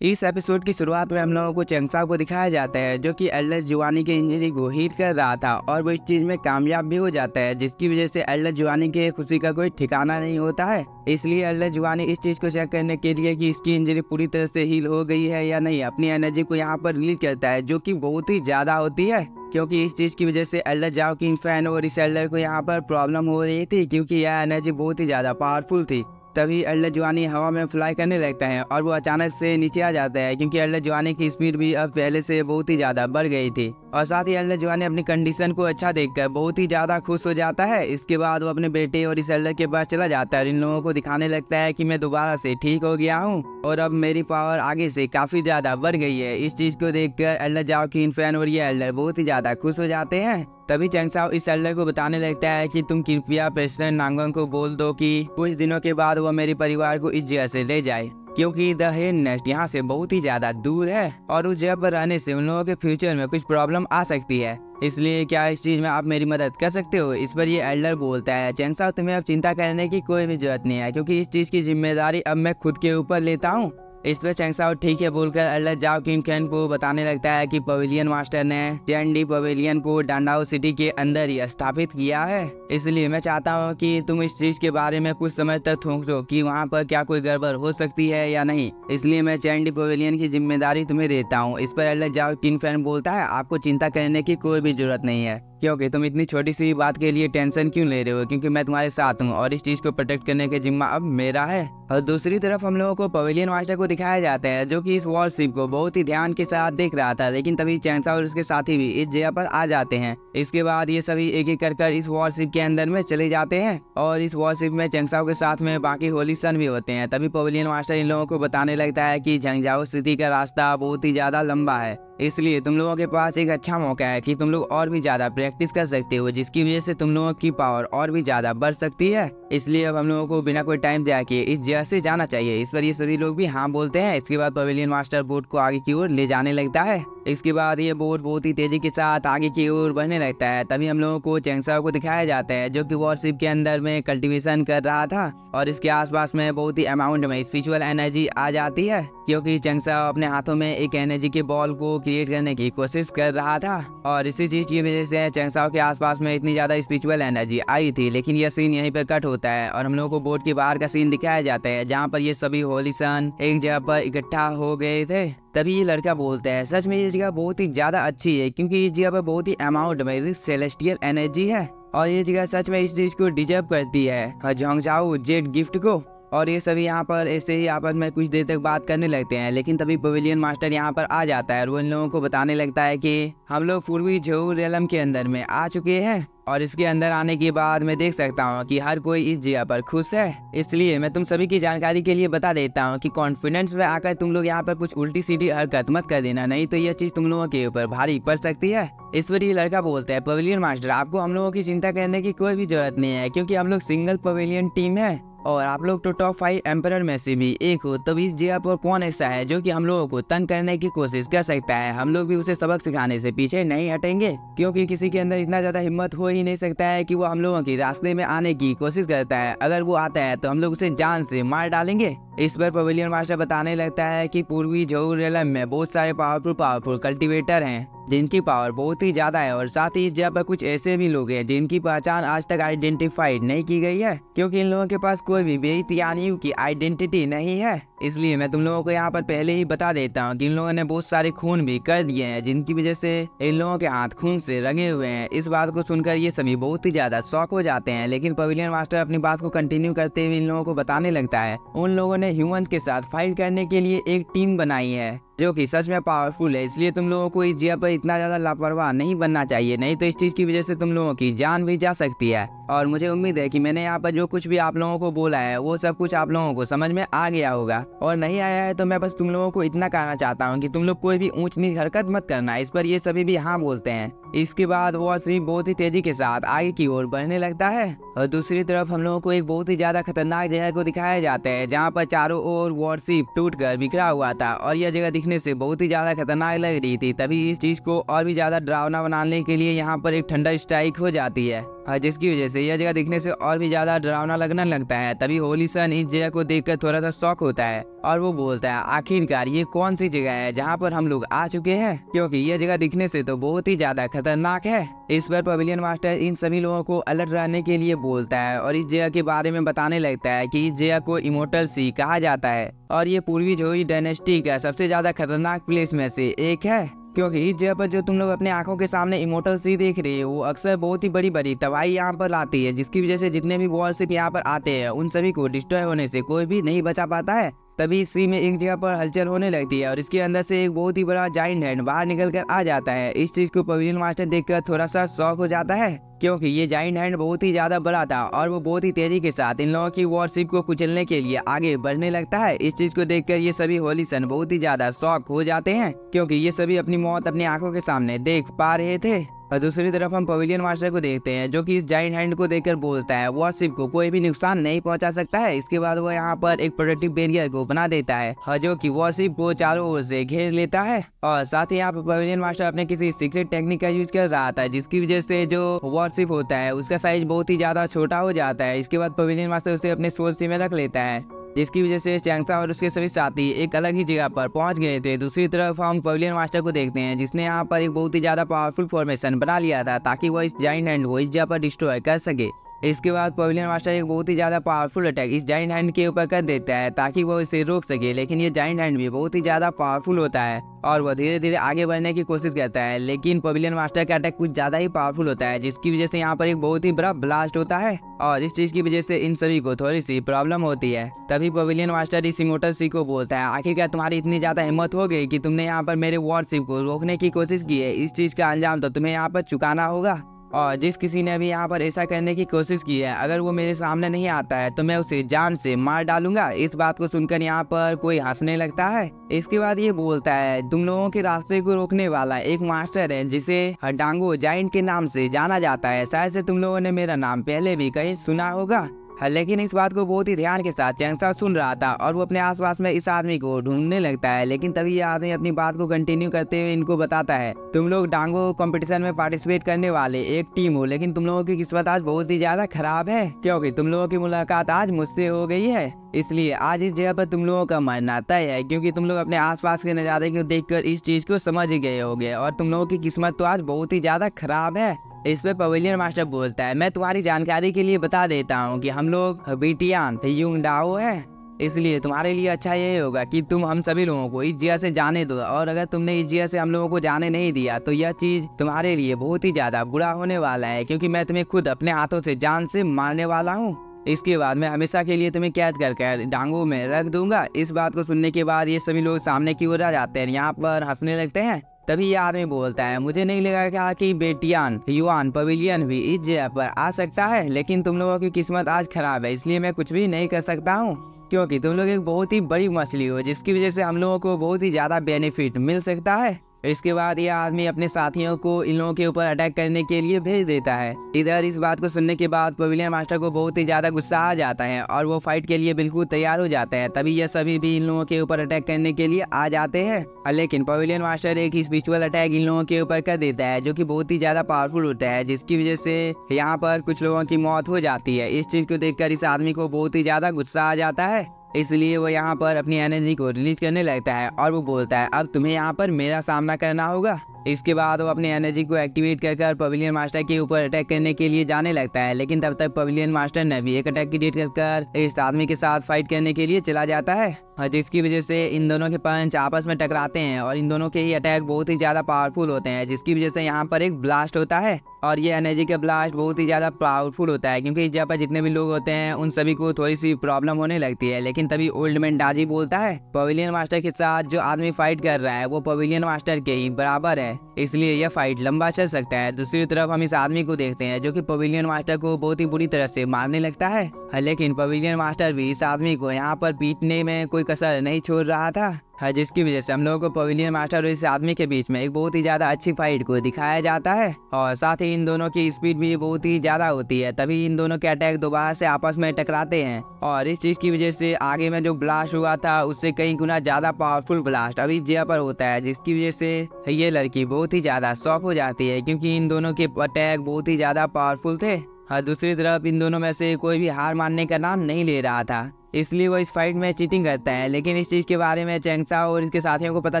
इस एपिसोड की शुरुआत में हम लोगों को चंगसाओ को दिखाया जाता है जो कि एल्डर जुआनी के इंजरी को हील कर रहा था और वो इस चीज में कामयाब भी हो जाता है, जिसकी वजह से एल्डर जुआनी के खुशी का कोई ठिकाना नहीं होता है। इसलिए एल्डर जुआनी इस चीज को चेक करने के लिए कि इसकी इंजरी पूरी तरह से हील हो गई है या नहीं, अपनी एनर्जी को यहाँ पर रिलीज करता है जो कि बहुत ही ज्यादा होती है, क्योंकि इस चीज की वजह से एल्डर जाओ किंग फैन और इस एल्डर को यहाँ पर प्रॉब्लम हो रही थी, क्योंकि यह एनर्जी बहुत ही ज्यादा पावरफुल थी। तभी एल्डर जुआनी हवा में फ्लाई करने लगता है और वो अचानक से नीचे आ जाता है, क्योंकि एल्डर जुआनी की स्पीड भी अब पहले से बहुत ही ज्यादा बढ़ गई थी। और साथ ही एल्डर जुआनी अपनी कंडीशन को अच्छा देखकर बहुत ही ज्यादा खुश हो जाता है। इसके बाद वो अपने बेटे और इस एल्डर के पास चला जाता है और इन लोगों को दिखाने लगता है कि मैं दोबारा से ठीक हो गया हूँ और अब मेरी पावर आगे से काफी ज्यादा बढ़ गई है। इस चीज को देखकर एल्डर जाओ किंग फैन और ये एल्डर बहुत ही ज्यादा खुश हो जाते हैं। तभी चंगसाओ इस एल्डर को बताने लगता है कि तुम कृपया प्रेसिडेंट नांगोंग को बोल दो कि कुछ दिनों के बाद वो मेरे परिवार को इस जगह से ले जाए, क्योंकि द हेन नेस्ट यहाँ से बहुत ही ज्यादा दूर है और उस जगह पर रहने से उन लोगों के फ्यूचर में कुछ प्रॉब्लम आ सकती है। इसलिए क्या इस चीज में आप मेरी मदद कर सकते हो? इस पर ये एल्डर बोलता है, चंगसाओ तुम्हें अब चिंता करने की कोई भी जरूरत नहीं है, क्योंकि इस चीज की जिम्मेदारी अब मैं खुद के ऊपर लेता हूँ। इस पर चंगसाओ ठीक है बोलकर एल्डर जाओ किंग फैन को बताने लगता है कि पवेलियन मास्टर ने चैंडी पवेलियन को डांडाओ सिटी के अंदर ही स्थापित किया है, इसलिए मैं चाहता हूँ कि तुम इस चीज के बारे में कुछ समय तक सोचो कि वहाँ पर क्या कोई गड़बड़ हो सकती है या नहीं, इसलिए मैं चैंडी पवेलियन की जिम्मेदारी तुम्हें देता हूँ। इस पर एल्डर जाओ किंग फैन बोलता है, आपको चिंता करने की कोई भी जरूरत नहीं है, क्योंकि तुम इतनी छोटी सी बात के लिए टेंशन क्यों ले रहे हो, क्योंकि मैं तुम्हारे साथ हूँ और इस चीज को प्रोटेक्ट करने का जिम्मा अब मेरा है। और दूसरी तरफ हम लोगों को पवेलियन मास्टर को दिखाया जाता है जो कि इस वॉरशिप को बहुत ही ध्यान के साथ देख रहा था, लेकिन तभी चंगसाओ और उसके साथी भी इस जगह पर आ जाते हैं। इसके बाद ये सभी एक एक कर इस वॉरशिप के अंदर में चले जाते हैं और इस वॉरशिप में चंगसाओ के साथ में बाकी होली सन भी होते हैं। तभी पवेलियन मास्टर इन लोगों को बताने लगता है कि झंझाओ सिटी का रास्ता बहुत ही ज्यादा लंबा है, इसलिए तुम लोगों के पास एक अच्छा मौका है कि तुम लोग और भी ज्यादा प्रैक्टिस कर सकते हो, जिसकी वजह से तुम लोगों की पावर और भी ज्यादा बढ़ सकती है। इसलिए अब हम लोगों को बिना कोई टाइम दिया के इस जगह से जाना चाहिए। इस पर ये सभी लोग भी हाँ बोलते हैं। इसके बाद पवेलियन मास्टर बोट को आगे की ओर ले जाने लगता है। इसके बाद ये बोट बहुत ही तेजी के साथ आगे की ओर बढ़ने लगता है। तभी हम लोगों को चंगसाओ को दिखाया जाता है जो कि वॉरशिप के अंदर में कल्टीवेशन कर रहा था और इसके आसपास में बहुत ही अमाउंट में स्पिरिचुअल एनर्जी आ जाती है, क्योंकि चंगसाओ अपने हाथों में एक एनर्जी के बॉल को क्रिएट करने की कोशिश कर रहा था और इसी चीज की वजह से चंगसाओ के आसपास में इतनी ज्यादा स्पिरिचुअल एनर्जी आई थी। लेकिन यह सीन यहीं पर कट होता है और हम लोगों को बोट के बाहर का सीन दिखाया जाता है जहाँ पर ये सभी होली सन एक जगह पर इकट्ठा हो गए थे। तभी ये लड़का बोलता है, सच में ये जगह बहुत ही ज्यादा अच्छी है, क्योंकि इस जगह पर बहुत ही अमाउंट में सेलेस्टियल एनर्जी है और ये जगह सच में इस चीज को डिजर्व करती है झंझाओ जेट गिफ्ट को। और ये सभी यहाँ पर ऐसे ही आपस में कुछ देर तक बात करने लगते हैं, लेकिन तभी पवेलियन मास्टर यहाँ पर आ जाता है और वो इन लोगों को बताने लगता है कि हम लोग पूर्वी झोऊ रेलम के अंदर में आ चुके हैं और इसके अंदर आने के बाद मैं देख सकता हूँ कि हर कोई इस जगह पर खुश है। इसलिए मैं तुम सभी की जानकारी के लिए बता देता हूँ कि कॉन्फिडेंस में आकर तुम लोग यहाँ पर कुछ उल्टी सीधी हरकत मत कर देना, नहीं तो यह चीज तुम लोगों के ऊपर भारी पड़ सकती है। इस पर ये लड़का बोलता है, पवेलियन मास्टर आपको हम लोगों की चिंता करने की कोई भी जरूरत नहीं है, क्योंकि हम लोग सिंगल पवेलियन टीम है और आप लोग तो टॉप 5 एम्परर में से भी एक हो। तब इस जगह पर कौन ऐसा है जो कि हम लोगों को तंग करने की कोशिश कर सकता है? हम लोग भी उसे सबक सिखाने से पीछे नहीं हटेंगे, क्योंकि किसी के अंदर इतना ज्यादा हिम्मत हो ही नहीं सकता है कि वो हम लोगों के रास्ते में आने की कोशिश करता है। अगर वो आता है तो हम लोग उसे जान से मार डालेंगे। इस पर पवेलियन मास्टर बताने लगता है कि पूर्वी झोऊ रेलम में बहुत सारे पावरफुल कल्टीवेटर हैं जिनकी पावर बहुत ही ज्यादा है और साथ ही इस जगह पर कुछ ऐसे भी लोग हैं जिनकी पहचान आज तक आइडेंटिफाइड नहीं की गई है, क्योंकि इन लोगों के पास कोई भी बेईमानियों की आइडेंटिटी नहीं है। इसलिए मैं तुम लोगों को यहाँ पर पहले ही बता देता हूँ कि इन लोगों ने बहुत सारे खून भी कर दिए हैं, जिनकी वजह से इन लोगों के हाथ खून से रंगे हुए हैं। इस बात को सुनकर ये सभी बहुत ही ज्यादा शॉक हो जाते हैं, लेकिन पवेलियन मास्टर अपनी बात को कंटिन्यू करते हुए इन लोगों को बताने लगता है, उन लोगों ने ह्यूमंस के साथ फाइट करने के लिए एक टीम बनाई है जो कि सच में पावरफुल है। इसलिए तुम लोगों को इस जगह पर इतना ज्यादा लापरवाह नहीं बनना चाहिए, नहीं तो इस चीज की वजह से तुम लोगों की जान भी जा सकती है। और मुझे उम्मीद है कि मैंने यहाँ पर जो कुछ भी आप लोगों को बोला है वो सब कुछ आप लोगों को समझ में आ गया होगा, और नहीं आया है तो मैं बस तुम लोगों को इतना कहना चाहता हूँ कि तुम लोग कोई भी ऊंच नीच हरकत मत करना। इस पर ये सभी भी हाँ बोलते हैं। इसके बाद वो सिर्फ बहुत ही तेजी के साथ आगे की ओर बढ़ने लगता है और दूसरी तरफ हम लोगों को एक बहुत ही ज्यादा खतरनाक जगह को दिखाया जाता है जहाँ पर चारों ओर वॉरशिप टूटकर बिखरा हुआ था और यह जगह दिखने से बहुत ही ज्यादा खतरनाक लग रही थी। तभी इस चीज को और भी ज्यादा डरावना बनाने के लिए यहाँ पर एक थंडर स्ट्राइक हो जाती है जिसकी वजह से यह जगह दिखने से और भी ज्यादा डरावना लगने लगता है। तभी होली सन इस जगह को देखकर थोड़ा सा शॉक होता है और वो बोलता है आखिरकार ये कौन सी जगह है जहाँ पर हम लोग आ चुके हैं, क्योंकि यह जगह दिखने से तो बहुत ही ज्यादा खतरनाक है। इस पर पवेलियन मास्टर इन सभी लोगों को अलर्ट रहने के लिए बोलता है और इस जगह के बारे में बताने लगता है कि इस जगह को इमोर्टल सी कहा जाता है और ये पूर्वी जोई डायनेस्टी का सबसे ज्यादा खतरनाक प्लेस में से एक है, क्योंकि इस जगह पर जो तुम लोग अपने आंखों के सामने इमोर्टल सी देख रहे हो वो अक्सर बहुत ही बड़ी बड़ी तबाही यहाँ पर लाती है, जिसकी वजह से जितने भी वॉरशिप यहाँ पर आते हैं उन सभी को डिस्ट्रॉय होने से कोई भी नहीं बचा पाता है। तभी इस सी में एक जगह पर हलचल होने लगती है और इसके अंदर से एक बहुत ही बड़ा जाइंट हैंड बाहर निकल कर आ जाता है। इस चीज को पवेलियन मास्टर देखकर थोड़ा सा शॉक हो जाता है, क्योंकि ये जाइंट हैंड बहुत ही ज्यादा बड़ा था और वो बहुत ही तेजी के साथ इन लोगों की वॉरशिप को कुचलने के लिए आगे बढ़ने लगता है। इस चीज को देखकर ये सभी होली सन बहुत ही ज्यादा शॉक हो जाते हैं, क्योंकि ये सभी अपनी मौत अपनी आंखों के सामने देख पा रहे थे। और दूसरी तरफ हम पवेलियन मास्टर को देखते हैं जो कि इस जाइंट हैंड को देखकर बोलता है वॉरशिप को कोई भी नुकसान नहीं पहुंचा सकता है। इसके बाद वो यहाँ पर एक प्रोटेक्टिव बैरियर को बना देता है जो कि वॉरशिप को चारों ओर से घेर लेता है। और साथ ही यहाँ पर पवेलियन मास्टर अपने किसी सीक्रेट टेक्निक का यूज कर रहा था, जिसकी वजह से जो वॉरशिप होता है उसका साइज बहुत ही ज्यादा छोटा हो जाता है। इसके बाद पवेलियन मास्टर उसे अपने सोल सी में रख लेता है, जिसकी वजह से चैंगसा और उसके सभी साथी एक अलग ही जगह पर पहुंच गए थे। दूसरी तरफ हम पवेलियन मास्टर को देखते हैं जिसने यहाँ पर एक बहुत ही ज्यादा पावरफुल फॉर्मेशन बना लिया था ताकि वो इस जाइंट हैंड को इस जगह पर डिस्ट्रॉय कर सके। इसके बाद पवेलियन मास्टर एक बहुत ही ज्यादा पावरफुल अटैक इस जाइंट हैंड के ऊपर कर देता है ताकि वो इसे रोक सके, लेकिन ये जाइंट हैंड भी बहुत ही ज्यादा पावरफुल होता है और वह धीरे धीरे आगे बढ़ने की कोशिश करता है। लेकिन पवेलियन मास्टर का अटैक कुछ ज्यादा ही पावरफुल होता है, जिसकी वजह से यहाँ पर एक बहुत ही बड़ा ब्लास्ट होता है और इस चीज की वजह से इन सभी को थोड़ी सी प्रॉब्लम होती है। तभी पवेलियन मास्टर इस इमोर्टल सी को बोलता है आखिरकार तुम्हारी इतनी ज्यादा हिम्मत हो गई कि तुमने यहाँ पर मेरे वॉरशिप को रोकने की कोशिश की है, इस चीज का अंजाम तो तुम्हें यहाँ पर चुकाना होगा। और जिस किसी ने भी यहाँ पर ऐसा करने की कोशिश की है अगर वो मेरे सामने नहीं आता है तो मैं उसे जान से मार डालूंगा। इस बात को सुनकर यहाँ पर कोई हंसने लगता है। इसके बाद ये बोलता है तुम लोगों के रास्ते को रोकने वाला एक मास्टर है जिसे हडांगो जाइंट के नाम से जाना जाता है, शायद से तुम लोगों ने मेरा नाम पहले भी कहीं सुना होगा। लेकिन इस बात को बहुत ही ध्यान के साथ चैंगसा सुन रहा था और वो अपने आसपास में इस आदमी को ढूंढने लगता है। लेकिन तभी ये आदमी अपनी बात को कंटिन्यू करते हुए इनको बताता है तुम लोग डांगो कंपटीशन में पार्टिसिपेट करने वाले एक टीम हो, लेकिन तुम लोगों की किस्मत आज बहुत ही ज्यादा खराब है, क्योंकि तुम लोगों की मुलाकात आज मुझसे हो गई है। इसलिए आज इस जगह पर तुम लोगों का मरना तय है, क्योंकि तुम लोग अपने आसपास के नज़ारे को देखकर इस चीज को समझ गए होगे और तुम लोगों की किस्मत तो आज बहुत ही ज्यादा खराब है। इस पे पवेलियन मास्टर बोलता है मैं तुम्हारी जानकारी के लिए बता देता हूँ कि हम लोग बीटियान युंगडाओ है, इसलिए तुम्हारे लिए अच्छा ये होगा कि तुम हम सभी लोगों को इस जगह से जाने दो, और अगर तुमने इस जगह से हम लोगों को जाने नहीं दिया तो यह चीज तुम्हारे लिए बहुत ही ज्यादा बुरा होने वाला है, क्योंकि मैं तुम्हें खुद अपने हाथों से जान से मारने वाला हूँ। इसके बाद मैं हमेशा के लिए तुम्हें कैद कर डांगों में रख दूंगा। इस बात को सुनने के बाद ये सभी लोग सामने की ओर आ जाते हैं, यहाँ पर हंसने लगते हैं। तभी ये आदमी बोलता है मुझे नहीं लगा कि बेटियान युआन पवेलियन भी इस जगह पर आ सकता है, लेकिन तुम लोगों की किस्मत आज खराब है, इसलिए मैं कुछ भी नहीं कर सकता हूँ, क्योंकि तुम लोग एक बहुत ही बड़ी मछली हो जिसकी वजह से हम लोगों को बहुत ही ज्यादा बेनिफिट मिल सकता है। इसके बाद ये आदमी अपने साथियों को इन लोगों के ऊपर अटैक करने के लिए भेज देता है। इधर इस बात को सुनने के बाद पवेलियन मास्टर को बहुत ही ज्यादा गुस्सा आ जाता है और वो फाइट के लिए बिल्कुल तैयार हो जाते हैं। तभी ये सभी भी इन लोगों के ऊपर अटैक करने के लिए आ जाते हैं, लेकिन पवेलियन मास्टर एक स्पिरिचुअल अटैक इन लोगों के ऊपर कर देता है जो कि बहुत ही ज्यादा पावरफुल होता है, जिसकी वजह से यहाँ पर कुछ लोगों की मौत हो जाती है। इस चीज को देखकर इस आदमी को बहुत ही ज्यादा गुस्सा आ जाता है, इसलिए वो यहाँ पर अपनी एनर्जी को रिलीज करने लगता है और वो बोलता है अब तुम्हें यहाँ पर मेरा सामना करना होगा। इसके बाद वो अपनी एनर्जी को एक्टिवेट कर पवेलियन मास्टर के ऊपर अटैक करने के लिए जाने लगता है, लेकिन तब तक पवेलियन मास्टर ने भी एक अटैक क्रिएट कर इस आदमी के साथ फाइट करने के लिए चला जाता है, जिसकी वजह से इन दोनों के पंच आपस में टकराते हैं और इन दोनों के ही अटैक बहुत ही ज्यादा पावरफुल होते हैं, जिसकी वजह से यहाँ पर एक ब्लास्ट होता है और ये एनर्जी का ब्लास्ट बहुत ही ज्यादा पावरफुल होता है, क्योंकि इस जगह पर जितने भी लोग होते हैं उन सभी को थोड़ी सी प्रॉब्लम होने लगती है। लेकिन तभी ओल्ड मैन डाजी बोलता है पवेलियन मास्टर के साथ जो आदमी फाइट कर रहा है वो पवेलियन मास्टर के ही बराबर है, इसलिए यह फाइट लंबा चल सकता है। दूसरी तरफ हम इस आदमी को देखते हैं जो कि पवेलियन मास्टर को बहुत ही बुरी तरह से मारने लगता है, लेकिन पवेलियन मास्टर भी इस आदमी को यहाँ पर पीटने में कोई कसर नहीं छोड़ रहा था, जिसकी वजह से हम लोगों को पवेलियन मास्टर और इस आदमी के बीच में एक बहुत ही ज्यादा अच्छी फाइट को दिखाया जाता है और साथ ही इन दोनों की स्पीड भी बहुत ही ज्यादा होती है। तभी इन दोनों के अटैक दोबारा से आपस में टकराते हैं और इस चीज की वजह से आगे में जो ब्लास्ट हुआ था उससे कई गुना ज्यादा पावरफुल ब्लास्ट अभी जगह पर होता है, जिसकी वजह से ये लड़की बहुत ही ज्यादा शॉक हो जाती है, क्योंकि इन दोनों के अटैक बहुत ही ज्यादा पावरफुल थे और दूसरी तरफ इन दोनों में से कोई भी हार मानने का नाम नहीं ले रहा था, इसलिए वो इस फाइट में चीटिंग करता है। लेकिन इस चीज़ के बारे में चेंग साओ और इसके साथियों को पता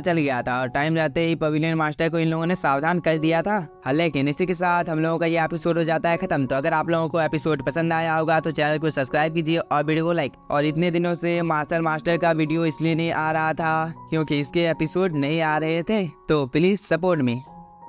चल गया था और टाइम रहते ही पवेलियन मास्टर को इन लोगों ने सावधान कर दिया था। लेकिन इसी के साथ हम लोगों का ये एपिसोड हो जाता है खत्म। तो अगर आप लोगों को एपिसोड पसंद आया होगा तो चैनल को सब्सक्राइब कीजिए और वीडियो को लाइक। और इतने दिनों से मास्टर का वीडियो इसलिए नहीं आ रहा था क्योंकि इसके एपिसोड नहीं आ रहे थे, तो प्लीज सपोर्ट मी।